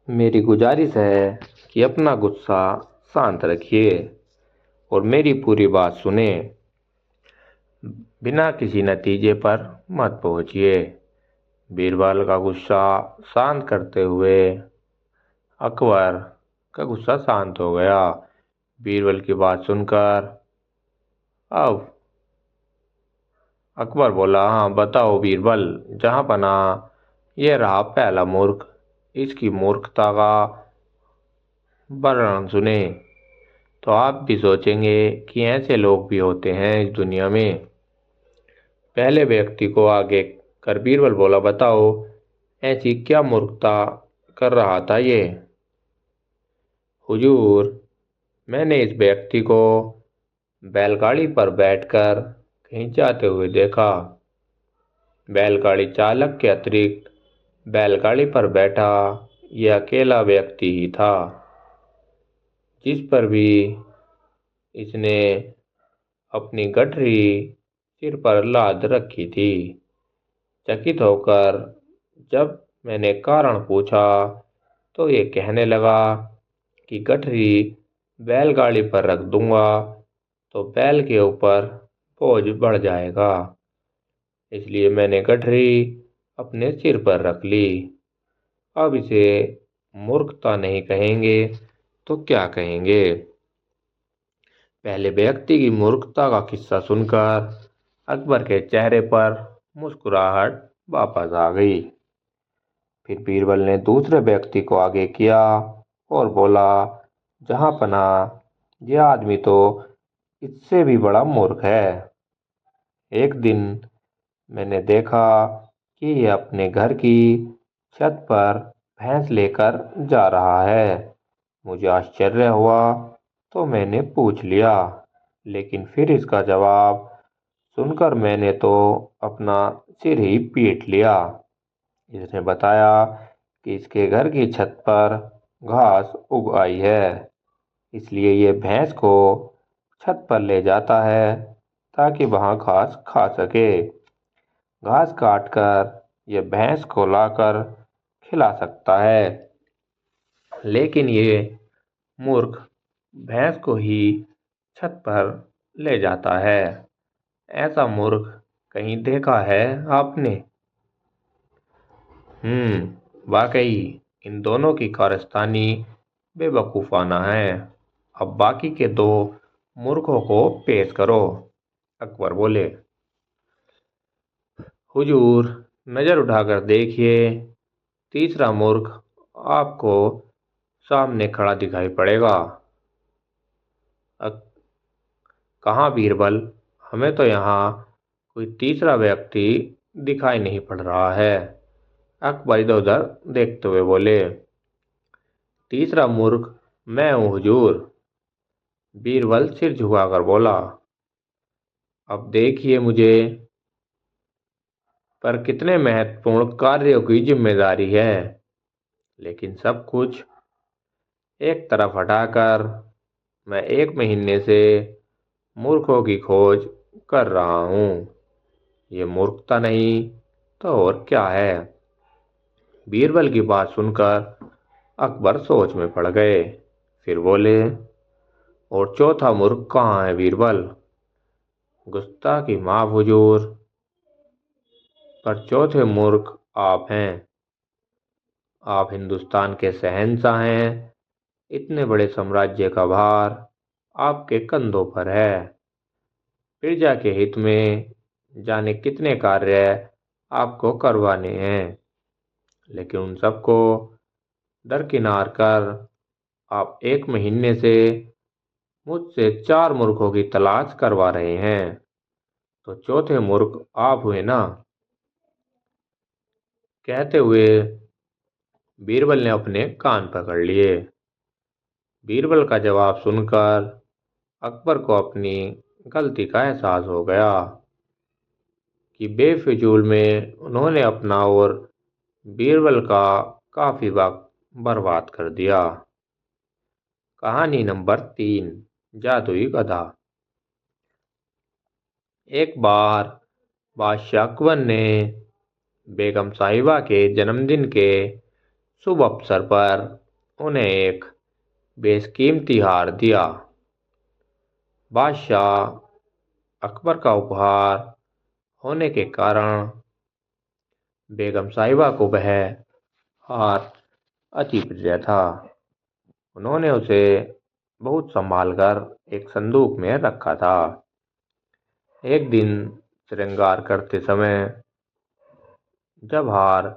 मेरी गुजारिश है कि अपना गुस्सा शांत रखिए और मेरी पूरी बात सुने। बिना किसी नतीजे पर मत पहुंचिए। बीरबल का गुस्सा शांत करते हुए अकबर का गुस्सा शांत हो गया। बीरबल की बात सुनकर अब अकबर बोला, हाँ बताओ बीरबल जहाँ पना, यह रहा पहला मूर्ख। इसकी मूर्खता का वर्णन सुने तो आप भी सोचेंगे कि ऐसे लोग भी होते हैं इस दुनिया में। पहले व्यक्ति को आगे कर बीरबल बोला, बताओ ऐसी क्या मूर्खता कर रहा था ये। हुजूर, मैंने इस व्यक्ति को बैलगाड़ी पर बैठकर कहीं जाते हुए देखा। बैलगाड़ी चालक के अतिरिक्त बैलगाड़ी पर बैठा यह अकेला व्यक्ति ही था। जिस पर भी इसने अपनी गठरी सिर पर लाद रखी थी। चकित होकर जब मैंने कारण पूछा तो ये कहने लगा कि गठरी बैलगाड़ी पर रख दूंगा तो बैल के ऊपर बोझ बढ़ जाएगा, इसलिए मैंने गठरी अपने सिर पर रख ली। अब इसे मूर्खता नहीं कहेंगे तो क्या कहेंगे। पहले व्यक्ति की मूर्खता का किस्सा सुनकर अकबर के चेहरे पर मुस्कुराहट वापस आ गई। फिर बीरबल ने दूसरे व्यक्ति को आगे किया और बोला, जहाँ पना, यह आदमी तो इससे भी बड़ा मूर्ख है। एक दिन मैंने देखा कि यह अपने घर की छत पर भैंस लेकर जा रहा है। मुझे आश्चर्य हुआ तो मैंने पूछ लिया, लेकिन फिर इसका जवाब सुनकर मैंने तो अपना सिर ही पीट लिया। इसने बताया कि इसके घर की छत पर घास उग आई है, इसलिए ये भैंस को छत पर ले जाता है ताकि वहां घास खा सके। घास काटकर ये भैंस को लाकर खिला सकता है, लेकिन ये मूर्ख भैंस को ही छत पर ले जाता है। ऐसा मूर्ख कहीं देखा है आपने? वाकई इन दोनों की कारस्तानी बेवकूफाना है। अब बाकी के दो मूर्खों को पेश करो। अकबर बोले, हुजूर नजर उठाकर देखिए, तीसरा मूर्ख आपको सामने खड़ा दिखाई पड़ेगा। अक- कहाँ बीरबल, हमें तो यहाँ कोई तीसरा व्यक्ति दिखाई नहीं पड़ रहा है। अकबर इधर उधर देखते हुए बोले, तीसरा मूर्ख मैं हूँ हुजूर। बीरबल सिर झुकाकर बोला, अब देखिए मुझे पर कितने महत्वपूर्ण कार्यों की जिम्मेदारी है, लेकिन सब कुछ एक तरफ हटाकर मैं 1 महीने से मूर्खों की खोज कर रहा हूँ। ये मूर्खता नहीं तो और क्या है। बीरबल की बात सुनकर अकबर सोच में पड़ गए। फिर बोले, और चौथा मूर्ख कहाँ है बीरबल? गुस्ताखी माफ हुजूर, पर चौथे मूर्ख आप हैं। आप हिंदुस्तान के शहंशाह हैं। इतने बड़े साम्राज्य का भार आपके कंधों पर है। प्रजा के हित में जाने कितने कार्य आपको करवाने हैं, लेकिन उन सबको दरकिनार कर आप 1 महीने से मुझसे 4 मूर्खों की तलाश करवा रहे हैं। तो चौथे मूर्ख आप हुए ना। कहते हुए बीरबल ने अपने कान पकड़ लिए। बीरबल का जवाब सुनकर अकबर को अपनी गलती का एहसास हो गया कि बेफिजूल में उन्होंने अपना और बीरबल का काफी वक्त बर्बाद कर दिया। कहानी नंबर 3, जादुई गधा। एक बार बादशाह अकबर ने बेगम साहिबा के जन्मदिन के शुभ अवसर पर उन्हें एक बेशकीमती हार दिया। बादशाह अकबर का उपहार होने के कारण बेगम साहिबा को वह हार अति प्रिय था। उन्होंने उसे बहुत संभाल कर एक संदूक में रखा था। एक दिन श्रृंगार करते समय जब हार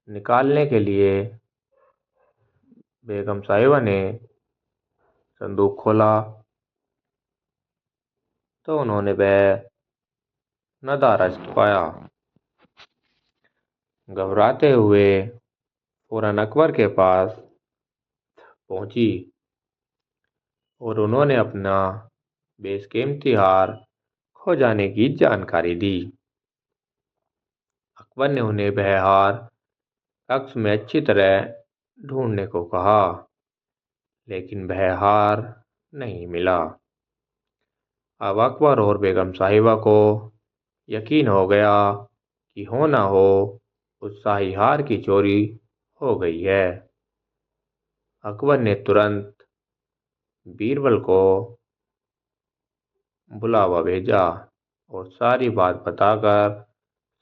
निकालने के लिए बेगम साहिबा ने संदूक खोला तो उन्होंने वह नदारस्त पाया। घबराते हुए फौरन अकबर के पास पहुंची और उन्होंने अपना बेशकीमती हार खो जाने की जानकारी दी। अकबर ने उन्हें वह हार कक्ष में अच्छी तरह ढूंढने को कहा, लेकिन वह हार नहीं मिला। अब अकबर और बेगम साहिबा को यकीन हो गया कि हो ना हो उस शाही हार की चोरी हो गई है। अकबर ने तुरंत बीरबल को बुलावा भेजा और सारी बात बताकर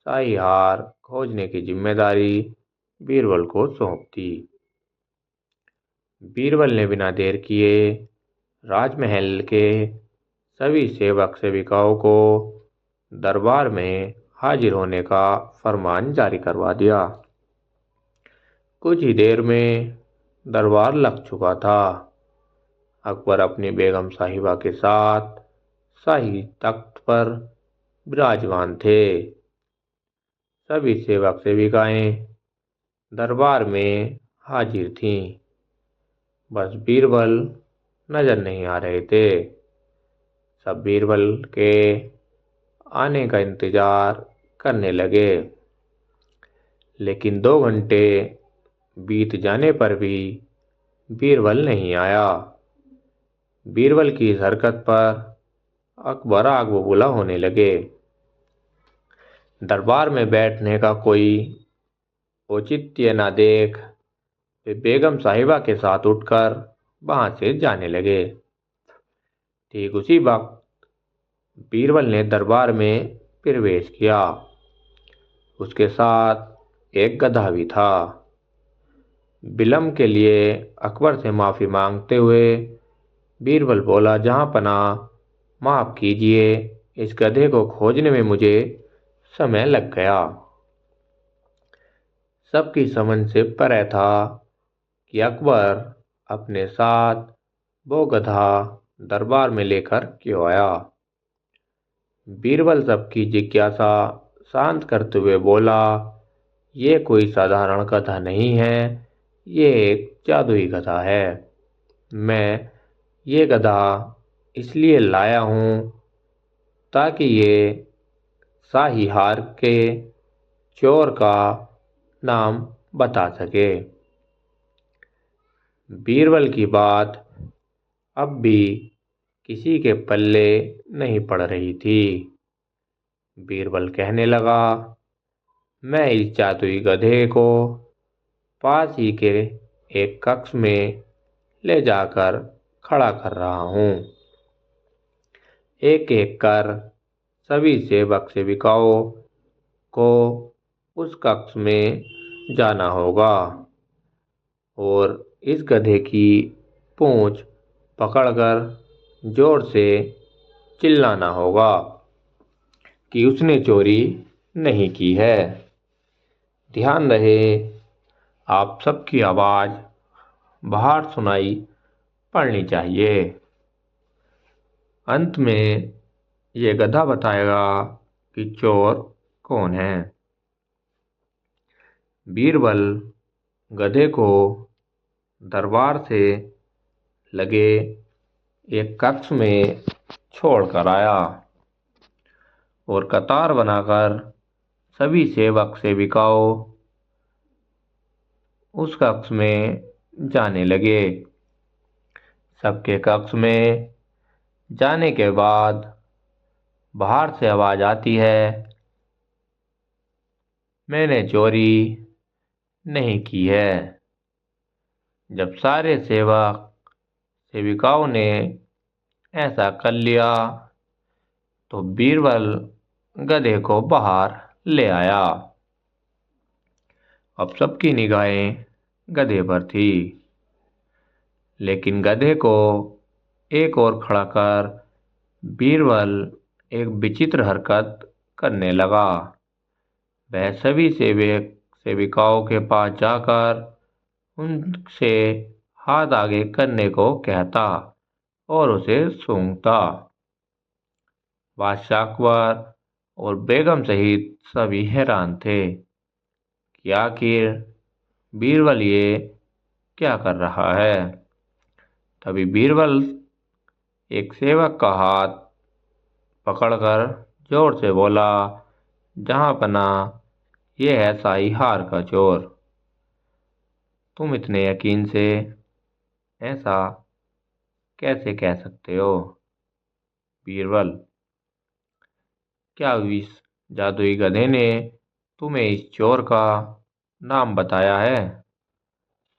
शाही हार खोजने की जिम्मेदारी बीरबल को सौंप दी। बीरबल ने बिना देर किए राजमहल के सभी सेवक सेविकाओं को दरबार में हाजिर होने का फरमान जारी करवा दिया। कुछ ही देर में दरबार लग चुका था। अकबर अपनी बेगम साहिबा के साथ शाही तख्त पर विराजमान थे। सभी सेवक सेविकाएं दरबार में हाजिर थीं। बस बीरबल नजर नहीं आ रहे थे। सब बीरबल के आने का इंतजार करने लगे, लेकिन 2 घंटे बीत जाने पर भी बीरबल नहीं आया। बीरबल की इस हरकत पर अकबर आग बबूला होने लगे। दरबार में बैठने का कोई औचित्य न देख वे बेगम साहिबा के साथ उठकर वहां से जाने लगे। ठीक उसी वक्त बीरबल ने दरबार में प्रवेश किया। उसके साथ एक गधा भी था। विलम्ब के लिए अकबर से माफी मांगते हुए बीरबल बोला, जहां पनाह माफ कीजिए, इस गधे को खोजने में मुझे समय लग गया। सबकी समझ से परे था कि अकबर अपने साथ वो गधा दरबार में लेकर क्यों आया। बीरबल सबकी जिज्ञासा शांत करते हुए बोला, ये कोई साधारण गधा नहीं है, ये एक जादुई गधा है। मैं ये गधा इसलिए लाया हूँ ताकि ये शाही हार के चोर का नाम बता सके। बीरबल की बात अब भी किसी के पल्ले नहीं पड़ रही थी। बीरबल कहने लगा, मैं इस जादुई गधे को पास ही के एक कक्ष में ले जाकर खड़ा कर रहा हूँ। एक एक कर सभी सेवक सेविकाओं को उस कक्ष में जाना होगा और इस गधे की पूंछ पकड़कर जोर से चिल्लाना होगा कि उसने चोरी नहीं की है। ध्यान रहे, आप सबकी आवाज़ बाहर सुनाई पड़नी चाहिए। अंत में ये गधा बताएगा कि चोर कौन है। बीरबल गधे को दरबार से लगे एक कक्ष में छोड़कर आया और कतार बनाकर सभी सेवक सेविकाओं उस कक्ष में जाने लगे। सबके कक्ष में जाने के बाद बाहर से आवाज आती है, मैंने चोरी नहीं की है। जब सारे सेविकाओं ने ऐसा कर लिया तो बीरबल गधे को बाहर ले आया। अब सबकी निगाहें गधे पर थी, लेकिन गधे को एक ओर खड़ा कर बीरबल एक विचित्र हरकत करने लगा। वह सभी सेविकाओं के पास जाकर उनसे हाथ आगे करने को कहता और उसे सूंघता। बादशाह अकबर और बेगम सहित सभी हैरान थे कि आखिर बीरबल ये क्या कर रहा है। तभी बीरबल एक सेवक का हाथ पकड़कर जोर से बोला, जहां पना ये है शाही हार का चोर। तुम इतने यकीन से ऐसा कैसे कह सकते हो? बीरबल, क्या इस जादुई गधे ने तुम्हें इस चोर का नाम बताया है?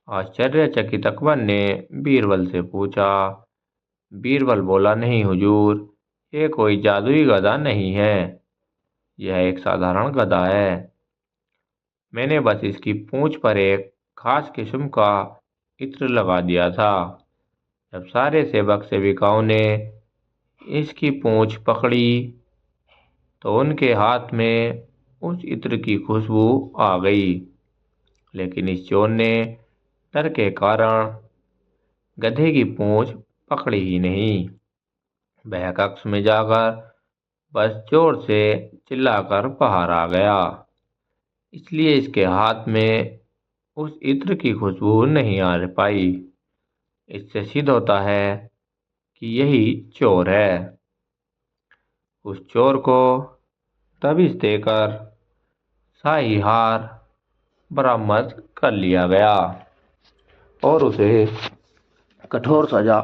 आश्चर्यचकित अकबर ने बीरबल से पूछा। बीरबल बोला, नहीं हुजूर, ये कोई जादुई गधा नहीं है। यह एक साधारण गधा है। मैंने बस इसकी पूंछ पर एक खास किस्म का इत्र लगा दिया था। जब सारे सेवक सेविकाओं ने इसकी पूंछ पकड़ी तो उनके हाथ में उस इत्र की खुशबू आ गई, लेकिन इस चोर ने डर के कारण गधे की पूंछ पकड़ी ही नहीं। वह कक्ष में जाकर बस जोर से चिल्लाकर बाहर आ गया, इसलिए इसके हाथ में उस इत्र की खुशबू नहीं आ पाई। इससे सिद्ध होता है कि यही चोर है। उस चोर को तबीज देकर शाही हार बरामद कर लिया गया और उसे कठोर सजा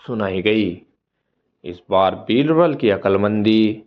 सुनाई गई। इस बार बीरबल की अक्लमंदी